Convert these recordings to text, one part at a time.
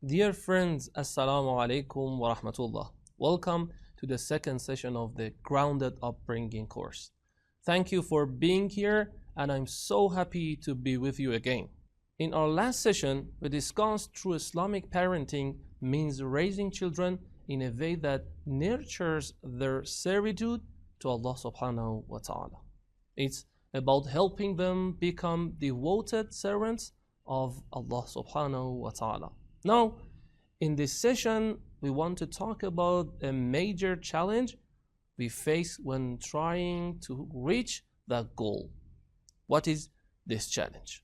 Dear friends, Assalamu alaikum wa rahmatullah. Welcome to the second session of the Grounded Upbringing course. Thank you for being here, and I'm so happy to be with you again. In our last session, we discussed true Islamic parenting means raising children in a way that nurtures their servitude to Allah subhanahu wa ta'ala. It's about helping them become devoted servants of Allah subhanahu wa ta'ala. Now, in this session, we want to talk about a major challenge we face when trying to reach that goal. What is this challenge?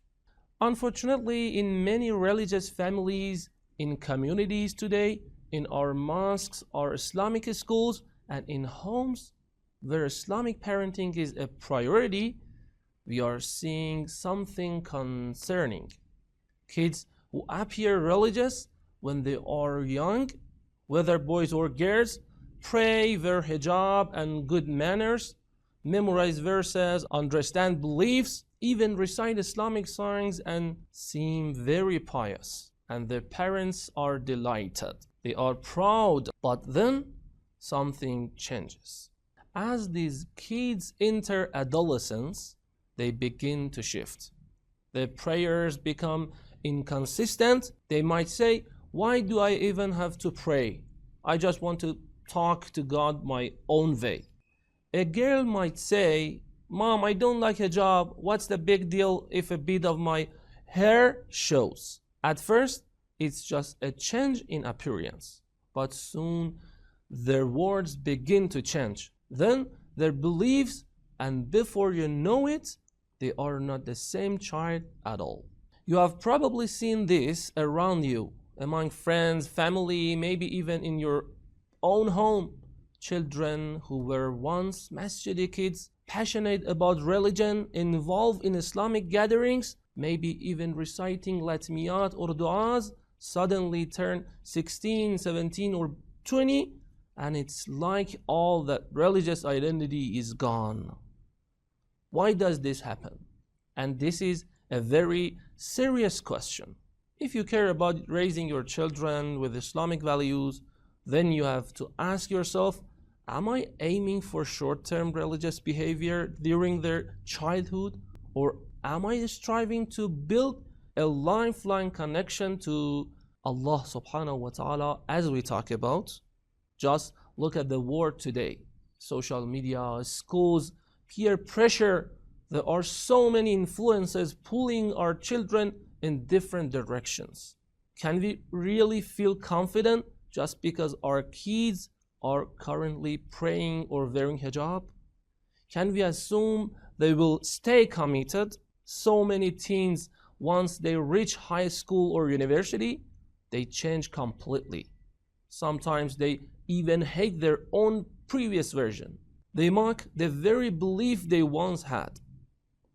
Unfortunately, in many religious families, in communities today, in our mosques, our Islamic schools, and in homes where Islamic parenting is a priority, we are seeing something concerning. Kids who appear religious when they are young, whether boys or girls, pray, wear hijab and good manners, memorize verses, understand beliefs, even recite Islamic songs and seem very pious. And their parents are delighted. They are proud, but then something changes. As these kids enter adolescence, they begin to shift. Their prayers become inconsistent. They might say, why do I even have to pray? I just want to talk to God my own way. A girl might say, Mom, I don't like hijab. What's the big deal if a bit of my hair shows? At first, it's just a change in appearance, but soon their words begin to change. Then their beliefs, and before you know it, they are not the same child at all. You have probably seen this around you, among friends, family, maybe even in your own home. Children who were once masjidi kids, passionate about religion, involved in Islamic gatherings, maybe even reciting latmiyat or du'as, suddenly turn 16, 17 or 20, and it's like all that religious identity is gone. Why does this happen? And this is a very serious question. If you care about raising your children with Islamic values, then you have to ask yourself, am I aiming for short-term religious behavior during their childhood? Or am I striving to build a lifelong connection to Allah subhanahu wa ta'ala as we talk about? Just look at the world today. Social media, schools, peer pressure. There are so many influences pulling our children in different directions. Can we really feel confident just because our kids are currently praying or wearing hijab? Can we assume they will stay committed? So many teens, once they reach high school or university, they change completely. Sometimes they even hate their own previous version. They mock the very belief they once had.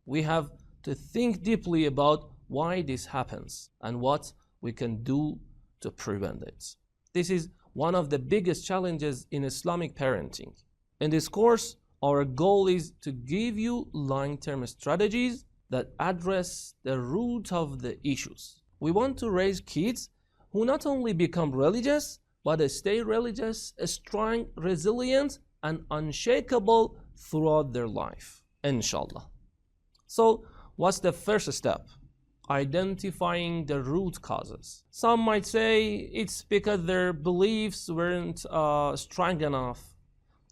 We have to think deeply about why this happens and what we can do to prevent it. This is one of the biggest challenges in Islamic parenting. In this course, our goal is to give you long-term strategies that address the root of the issues. We want to raise kids who not only become religious, but stay religious, strong, resilient, and unshakable throughout their life, inshallah. So, what's the first step? Identifying the root causes. Some might say it's because their beliefs weren't strong enough.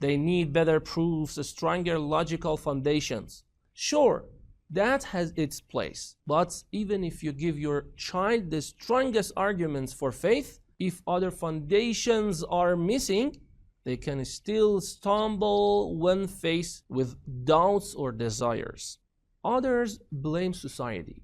They need better proofs, stronger logical foundations. Sure, that has its place. But even if you give your child the strongest arguments for faith, if other foundations are missing, they can still stumble when faced with doubts or desires. Others blame society.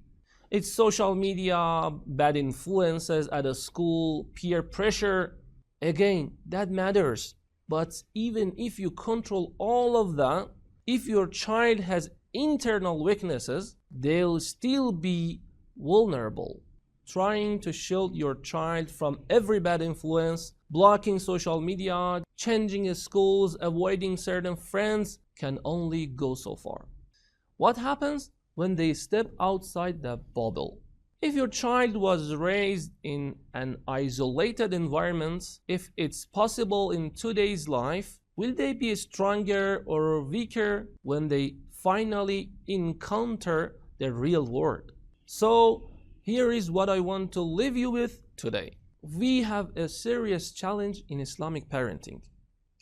It's social media, bad influences at a school, peer pressure. Again, that matters. But even if you control all of that, if your child has internal weaknesses, they'll still be vulnerable. Trying to shield your child from every bad influence, blocking social media, changing schools, avoiding certain friends can only go so far. What happens when they step outside the bubble? If your child was raised in an isolated environment, if it's possible in today's life, will they be stronger or weaker when they finally encounter the real world? So here is what I want to leave you with today. We have a serious challenge in Islamic parenting.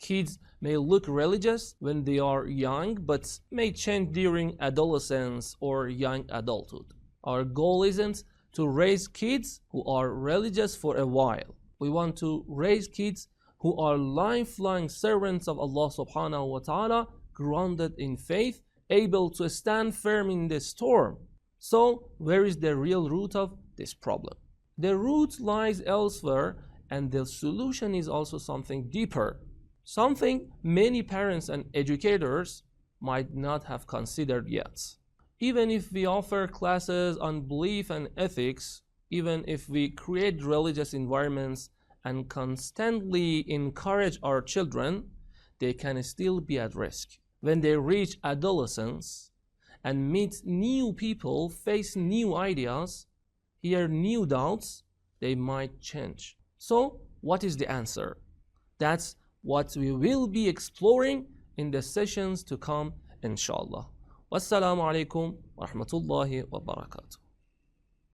Kids may look religious when they are young, but may change during adolescence or young adulthood. Our goal isn't to raise kids who are religious for a while. We want to raise kids who are lifelong servants of Allah subhanahu wa ta'ala, grounded in faith, able to stand firm in the storm. So, where is the real root of this problem? The root lies elsewhere, and the solution is also something deeper, something many parents and educators might not have considered yet. Even if we offer classes on belief and ethics, even if we create religious environments and constantly encourage our children, they can still be at risk. When they reach adolescence and meet new people, face new ideas, hear new doubts, they might change. So, what is the answer? That's what we will be exploring in the sessions to come, inshallah. Wassalamu alaikum wa rahmatullahi wa barakatuh.